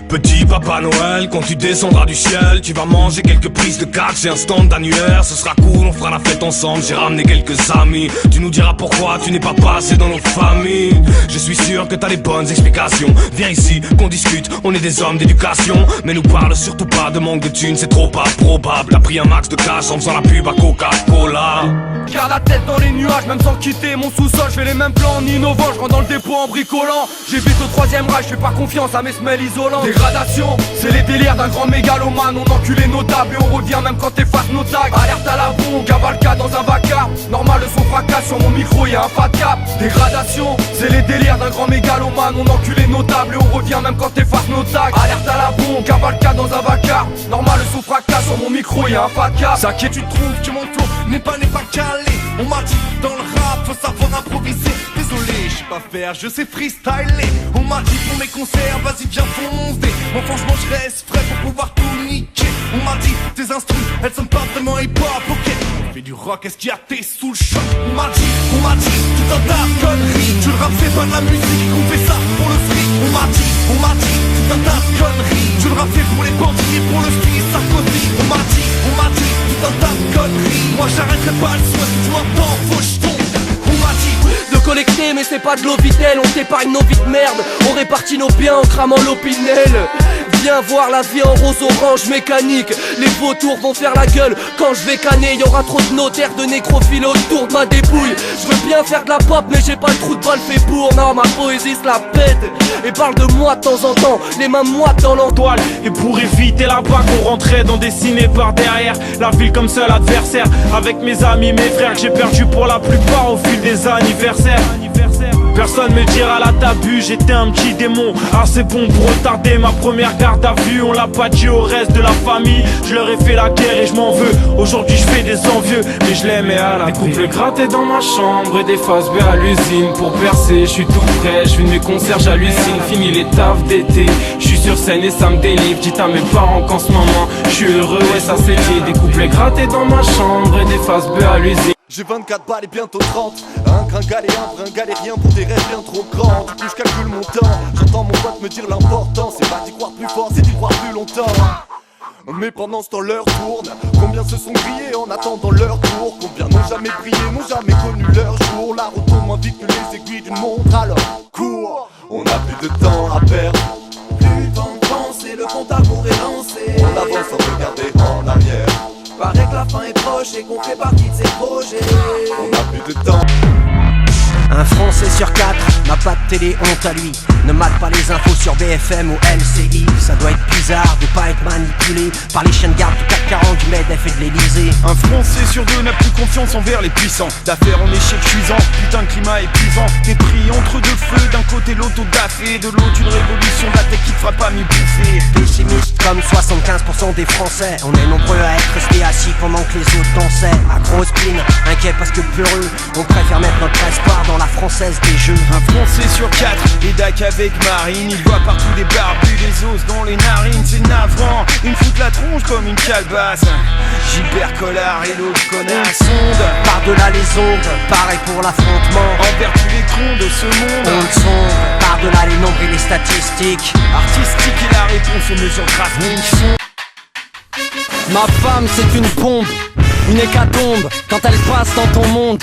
Petit Papa Noël, quand tu descendras du ciel, tu vas manger quelques prises de cash et un stand d'annuaire. Ce sera cool, on fera la fête ensemble, j'ai ramené quelques amis. Tu nous diras pourquoi tu n'es pas passé dans nos familles. Je suis sûr que t'as les bonnes explications. Viens ici, qu'on discute, on est des hommes d'éducation. Mais nous parle surtout pas de manque de thunes, c'est trop pas probable. T'as pris un max de cash en faisant la pub à Coca-Cola. Garde la tête dans les nuages, même sans quitter mon sous-sol. Je fais les mêmes plans en innovant, je rentre dans le dépôt en bricolant. J'évite au troisième rage, je fais pas confiance à mes semelles isolantes. Dégradation, c'est les délires d'un grand mégalomane. On enculé nos tables et on revient même quand t'effaces nos tags. Alerte à la bombe, cavalcade dans un vacarme. Normal, le son fracasse, sur mon micro y'a un fat cap. Dégradation, c'est les délires d'un grand mégalomane. On enculé nos tables et on revient même quand t'effaces nos tags. Alerte à la bombe, cavalcade dans un vacarme. Normal, le son fracasse, sur mon micro y'a un fat cap. Ça qui est, tu trouves que mon flow n'est pas calé. On m'a dit dans le rap, faut savoir improviser. Désolé, je sais pas faire, je sais freestyler. On m'a dit pour mes concerts, vas-y viens foncer. Moi franchement je reste frais pour pouvoir tout niquer. On m'a dit, tes instrus, elles sont pas vraiment hip-hop, ok. On fait du rock, est-ce qu'il y a t'es sous le choc? On m'a dit, tout un tas de conneries. Tu le rap c'est pas de la musique, on fait ça pour le fric. On m'a dit, tout un tas de conneries. Tu le rap c'est pour les bandits et pour le style Sarkozy. On m'a dit, tout un tas de conneries. Moi j'arrêterai pas le soin, si tu m'entends, faut que je tombe. On m'a dit de collecter mais c'est pas de l'eau vitelle. On t'épargne nos vies de merde, on répartit nos biens en cramant l'opinel. Viens voir la vie en rose orange mécanique. Les vautours vont faire la gueule quand je vais canner. Y'aura trop de notaires, de nécrophiles autour de ma dépouille. Je veux bien faire de la pop mais j'ai pas le trou de balle fait pour. Non, ma poésie se la pète et parle de moi de temps en temps, les mains moites dans l'entoile. Et pour éviter la bague on rentrait dans des ciné par derrière. La ville comme seul adversaire. Avec mes amis, mes frères que j'ai perdu pour la plupart au fil des anniversaires. Personne me dira là t'as bu, j'étais un petit démon. Ah c'est bon pour retarder ma première garde à vue. On l'a pas dit au reste de la famille. Je leur ai fait la guerre et je m'en veux. Aujourd'hui je fais des envieux, mais je l'aimais à la couple gratté dans ma chambre et des faces B à l'usine. Pour percer, je suis tout prêt, je fais de mes concerts, j'hallucine. Fini les tafs d'été, je suis sur scène et ça me délivre. Dites à mes parents qu'en ce moment je suis heureux et ça c'est lié. Des couplets grattés dans ma chambre et des faces B à l'usine. J'ai 24 balles et bientôt 30. Un gringal et un brin galérien pour des rêves bien trop grands. Du coup je calcule mon temps. J'entends mon pote me dire l'important, c'est pas d'y croire plus fort, c'est d'y croire plus longtemps. Mais pendant ce temps l'heure tourne. Combien se sont grillés en attendant leur tour? Combien n'ont jamais brillé, n'ont jamais connu leur jour? La route tourne moins vite que les aiguilles d'une montre, alors cours. On a plus de temps à perdre. Plus de temps de penser, le compte à rebours est lancé. On avance sans regarder en arrière. Paraît que la fin est proche et qu'on fait partie de ces projets. On a plus de temps. Un Français sur 4 n'a pas de télé, honte à lui. Ne mate pas les infos sur BFM ou LCI. Ça doit être bizarre de pas être manipulé par les chiens de garde du CAC 40, du MEDEF et de l'Elysée. Un Français sur 2 n'a plus confiance envers les puissants. D'affaires en échec cuisant, putain de climat épuisant. T'es pris entre deux feux, d'un côté l'auto-dafé, de l'autre une révolution de la tech qui te fera pas mieux bouffer. Pessimiste comme 75% des Français. On est nombreux à être restés assis pendant que les autres dansaient. À gros spin, inquiet parce que peureux, on préfère mettre notre espoir dans la française des jeux. Un Français sur 4 est dac avec Marine. Il voit partout des barbus, des os dans les narines. C'est navrant, ils me foutent la tronche comme une calebasse. Gilbert Collard et l'autre connasse sonde par-delà les ondes, pareil pour l'affrontement. envers tous les cons de ce monde. On le sonde, par-delà les nombres et les statistiques. Artistique est la réponse aux mesures drastiques. Ma femme c'est une pompe, une hécatombe. Quand elle passe dans ton monde,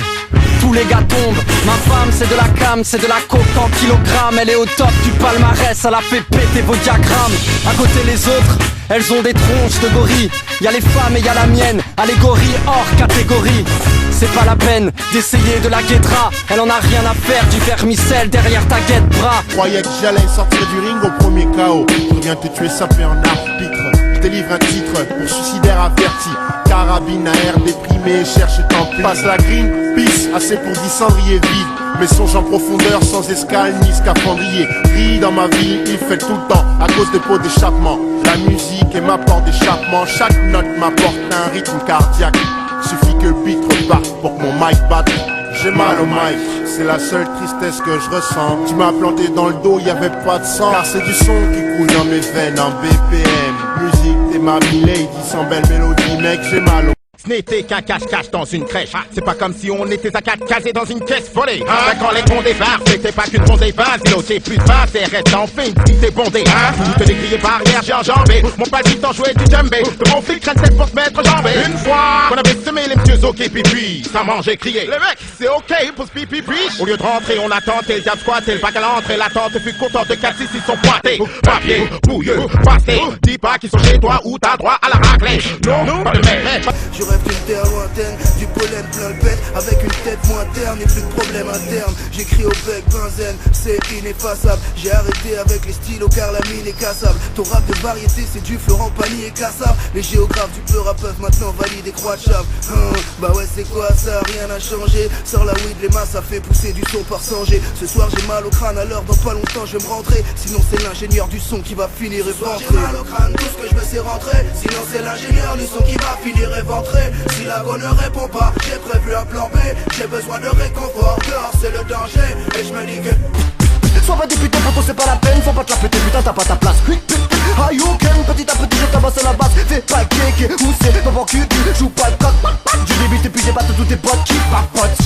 tous les gars tombent. Ma femme c'est de la cam, c'est de la coke en kilogrammes. Elle est au top du palmarès, elle a fait péter vos diagrammes. À côté les autres, elles ont des tronches de gorilles. Y'a les femmes et y'a la mienne, allégorie hors catégorie. C'est pas la peine d'essayer de la guédra. Elle en a rien à faire du vermicelle derrière ta guette-bras. Croyais que j'allais sortir du ring au premier KO. Je viens te tuer sapé en arbitre. Je délivre un titre pour suicidaire averti. Carabine à air déprimé, cherche tant pis. Passe la green, peace, assez pour 10 cendriers vides. Mais songe en profondeur sans escale ni scaphandrier. Ris dans ma vie, il fait tout le temps à cause de pots d'échappement. La musique est ma porte d'échappement. Chaque note m'apporte un rythme cardiaque. Suffit que le beat reparte pour que mon mic batte. J'ai mal au mic, c'est la seule tristesse que je ressens. Tu m'as planté dans le dos, y'avait pas de sang. Car c'est du son qui coule dans mes veines en BPM. Musique, t'es ma lady, sans belle mélodie, mec, j'ai mal au ce n'était qu'un cache-cache dans une crèche. C'est pas comme si on était à 4 casés dans une caisse volée. Quand les cons débarquent, c'était pas qu'une bondée basse. Diloté plus basse et reste en fin, si t'es bondé. Vous te décriez barrière, j'ai enjambé. Mon palpitant jouait du djembé. De mon flic crête pour se mettre jambé. Une fois qu'on avait semé les messieurs ok pipi, ça mangeait crier. Le mec, c'est ok pour ce pipi puis. Au lieu de rentrer, on a tenté le diable squat et le bac à l'entrée. La tante fut contente de 4-6, ils sont pointés. Papier, bouilleux, passé. Dis pas qu'ils sont chez toi ou t'as droit à la raclée. Non, pas le mec. Je rêve d'une terre lointaine, du pollen plein le pet, avec une tête moins terne et plus de problèmes internes. J'écris au bec, benzène, c'est ineffaçable. J'ai arrêté avec les stylos car la mine est cassable. Ton rap de variété c'est du Florent Pagny et cassable. Les géographes du peur peuvent maintenant valider croix de chave. Bah ouais c'est quoi ça, rien n'a changé. Sors la weed, les masses, ça fait pousser du son par Sanger. Ce soir j'ai mal au crâne, alors dans pas longtemps je vais me rentrer. Sinon c'est l'ingénieur du son qui va finir et ventrer. J'ai mal au crâne, tout ce que je veux c'est rentrer. Sinon c'est l'ingénieur du son qui va finir et ventrer. Si la go ne répond pas, j'ai prévu un plan B. J'ai besoin de réconfort, dehors c'est le danger. Et je me dis que sois pas député, poto c'est pas la peine. Faut pas te la péter, putain t'as pas ta place. Ah you can, petit à petit je tabasse la base. Fais pas le kéké, où c'est, pas pour cul, tu joues pas le coq. Je débute et puis j'ai battu tous tes potes qui papotent.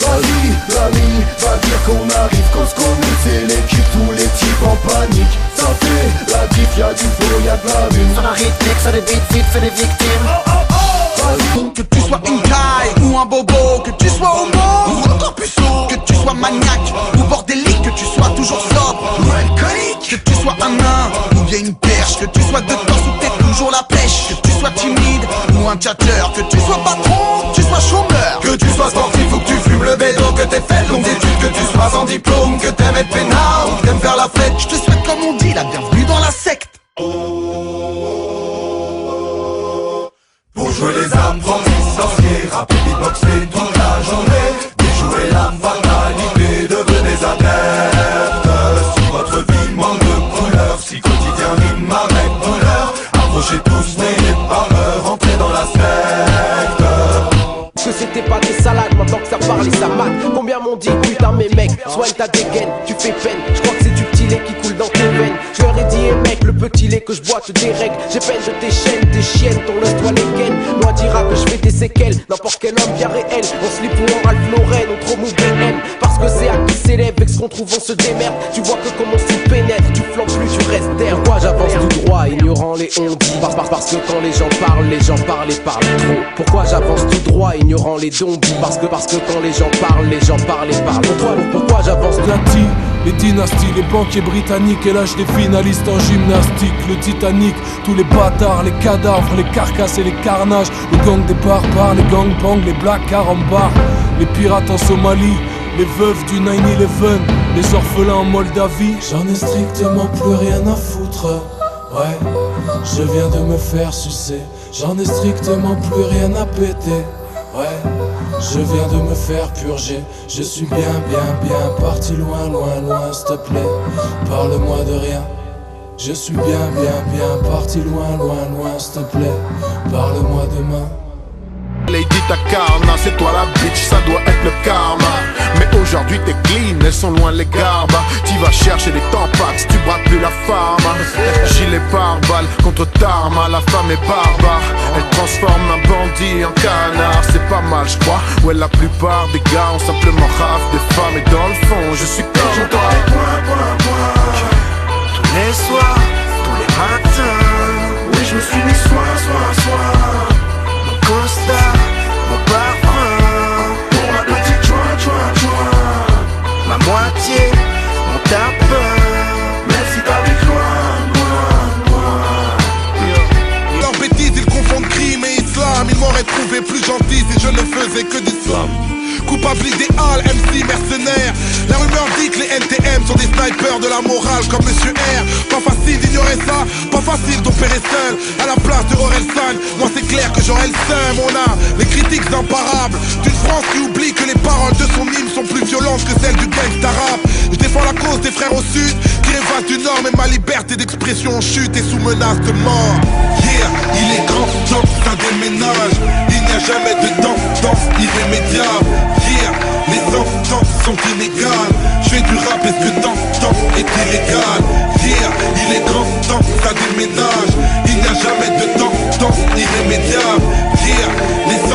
Vas-y, l'ami, va dire qu'on arrive, qu'on se connaît, c'est l'équipe, tous les types en panique. Ça fait la diff, y'a du flow, y'a de la lune. Ça n'arrête que ça des beats vite, fait des victimes. Que tu sois une caille ou un bobo, que tu sois homo ou encore plus sourd, que tu sois maniaque ou bordélique, que tu sois toujours sobre ou alcoolique, que tu sois un nain ou bien une perche, que tu sois de torse ou t'es toujours la pêche, que tu sois timide ou un tchatteur, que tu sois patron, que tu sois chômeur, que tu sois sportif ou que tu fumes le bédo, que t'aies fait de longues études, que tu sois sans diplôme, que t'aimes être peinard ou que t'aimes faire la fête. Je te souhaite comme on dit la bienvenue dans la secte. Pour jouer les âmes, transis, sorciers, rapper, beatboxer toute la journée. Déjouer l'âme fatalité, devenez adeptes. Si votre vie manque de couleur, si quotidien rime avec douleur, approchez tous, n'ayez pas peur, rentrez dans la secte. Que c'était pas des salades, maintenant que ça parle et ça mate. Combien m'ont dit putain mes mecs, soigne ta dégaine, tu fais peine. Je crois que c'est du petit lait qui coule dans tes veines. Je leur ai dit mec, le petit lait que je bois te dérègle. J'ai peine de tes chaînes, tes chiennes, ton lust doit les ken. Moi dira que je fais des séquelles, n'importe quel homme bien réel. On slip ou en Ralph Lauren, on trop move BM. Parce que c'est à qui s'élève et que ce qu'on trouve on se démerde. Tu vois que comme on s'y pénètre, tu flanques plus, tu restes d'air. Pourquoi j'avance tout droit, ignorant les on-dit? Parce que quand les gens parlent et parlent trop. Pourquoi j'avance tout droit, ignorant les zombies? Parce que quand les gens parlent et parlent trop. Pourquoi j'avance Plati, les dynasties, les banquiers britanniques et l'âge des finalistes en gymnastique, le Titanic, tous les bâtards, les cadavres, les carcasses et les carnages, les gangs des barbares, les gangbangs, les black carambars, les pirates en Somalie, les veuves du 9/11, les orphelins en Moldavie. J'en ai strictement plus rien à foutre, ouais, je viens de me faire sucer. J'en ai strictement plus rien à péter, ouais, je viens de me faire purger. Je suis bien parti loin, s'il te plaît, parle-moi de rien. Je suis bien parti loin, s'il te plaît, parle-moi demain. Lady Takarna, c'est toi la bitch, ça doit être le karma. Mais aujourd'hui t'es clean, elles sont loin les garbes. Tu vas chercher des tampax, tu braques plus la pharma. Gilet pare-balles contre Tarma, la femme est barbare. Elle transforme un bandit en canard, c'est pas mal je crois. Ouais la plupart des gars ont simplement raf des femmes. Et dans le fond je suis comme toi. Tous les soirs, tous les matins, oui je me suis mis soin. Mon costard, mon parfum, pour ma petite joint. Ma moitié, mon tapin, même si t'habites loin. Leur bêtise, ils confondent crime et islam. Ils m'auraient trouvé plus gentil si je ne faisais que du slam. Coupable idéal, MC mercenaire. La rumeur dit que les NTM sont des snipers de la morale comme Monsieur R. Pas facile d'ignorer ça, pas facile d'opérer seul à la place de Orelsan. Moi c'est clair que j'aurais le seum. On a les critiques imparables d'une France qui oublie que les paroles de son hymne sont plus violentes que celles du gangsta rap. Je défends la cause des frères au sud qui rêvent du nord, mais ma liberté d'expression en chute et sous menace de mort. Yeah, il est grand temps que ça déménage. Il n'y a jamais de danse irrémédiable. Yeah, les enfants sont inégales. Je fais du rap, est-ce que temps est illégal? Yeah, il est grand temps que ça déménage. Il n'y a jamais de temps irrémédiable. Yeah, les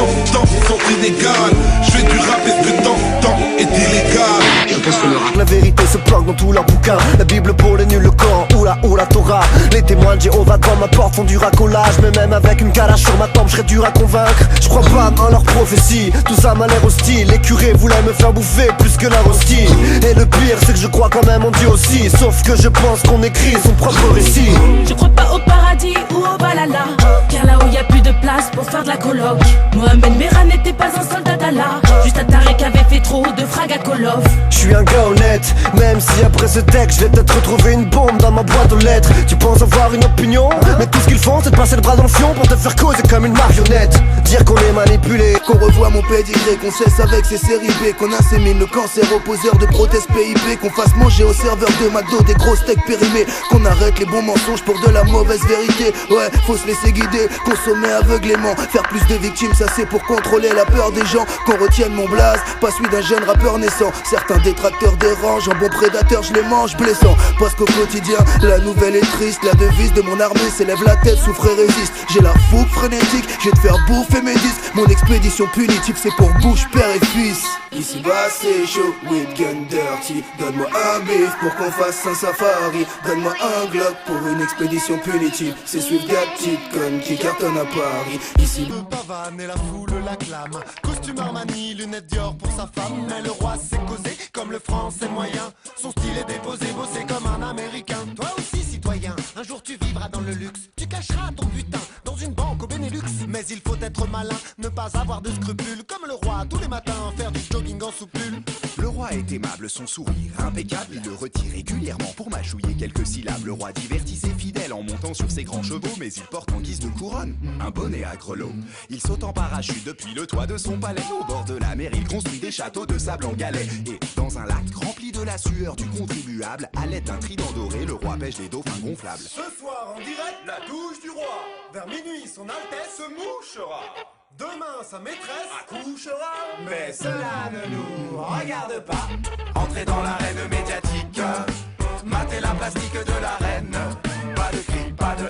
dans tous leurs bouquins. La Bible pour les nuls, le Coran ou la Torah. Les témoins de Jéhovah dans ma porte font du racolage. Mais même avec une calage sur ma tempe, je serais dur à convaincre. Je crois pas en leur prophétie, tout ça m'a l'air hostile. Les curés voulaient me faire bouffer plus que la hostie. Et le pire c'est que je crois quand même en Dieu aussi. Sauf que je pense qu'on écrit son propre récit. Je crois pas au paradis ou au Valhalla, car là où y a plus de place pour faire de la coloc. Mohamed Merah n'était pas un soldat d'Allah, juste un taré qui avait fait trop de frag à Call of. Je suis un gars honnête, même si après ce texte je vais peut-être retrouver une bombe dans ma boîte aux lettres. Tu penses avoir une opinion, mais tout ce qu'ils font c'est de passer le bras dans le fion pour te faire causer comme une marionnette. Dire qu'on est manipulé, qu'on revoit mon pédigré, qu'on cesse avec ses séries B, qu'on insémine le cancer aux poseurs de prothèses PIP, qu'on fasse manger aux serveurs de McDo des gros steaks périmés, qu'on arrête les bons mensonges pour de la mauvaise vérité. Ouais, faut se laisser guider, consommer aveuglément, faire plus de victimes, ça c'est pour contrôler la peur des gens. Qu'on retienne mon blaze, pas celui d'un jeune rappeur naissant. Certains détracteurs dérangent, un bon prédateur je les mange blessant. Parce qu'au quotidien, la nouvelle est triste. La devise de mon armée s'élève la tête, souffre et résiste. J'ai la fougue frénétique, je vais te faire bouffer mes disques. Mon expédition punitive c'est pour bouche, père et fils. Ici bas c'est chaud, with gun dirty. Donne-moi un bif pour qu'on fasse un safari. Donne-moi un Glock pour une expédition punitive. C'est suivre des petites connes qui cartonnent à Paris. Ici le pavane et la foule l'acclame. Costume Armani, lunettes Dior pour sa femme. Mais le roi s'est causé comme le français moyen. Son style est déposé, bossé comme un américain. Toi aussi citoyen, un jour tu vivras dans le luxe. Tu cacheras ton butin dans une banque au Benelux. Mais il faut être malin, ne pas avoir de scrupules. Comme le roi, tous les matins, faire du jogging en soupule. Le roi est aimable, son sourire impeccable. Il le retire régulièrement pour mâchouiller quelques syllabes. Le roi divertit ses fidèles en montant sur ses grands chevaux. Mais il porte en guise de couronne un bonnet à grelots. Il saute en parachute depuis le toit de son palais. Au bord de la mer, il construit des châteaux de sable en galets. Et dans un lac rempli de la sueur du contribuable, à l'aide d'un trident doré, le roi pêche les dauphins gonflables. Ce soir en direct, la douche du roi. Vers minuit, son Altesse se mouchera. Demain, sa maîtresse accouchera. Mais cela ne nous regarde pas. Entrez dans l'arène médiatique, matez la plastique de la reine. Pas de cris, pas de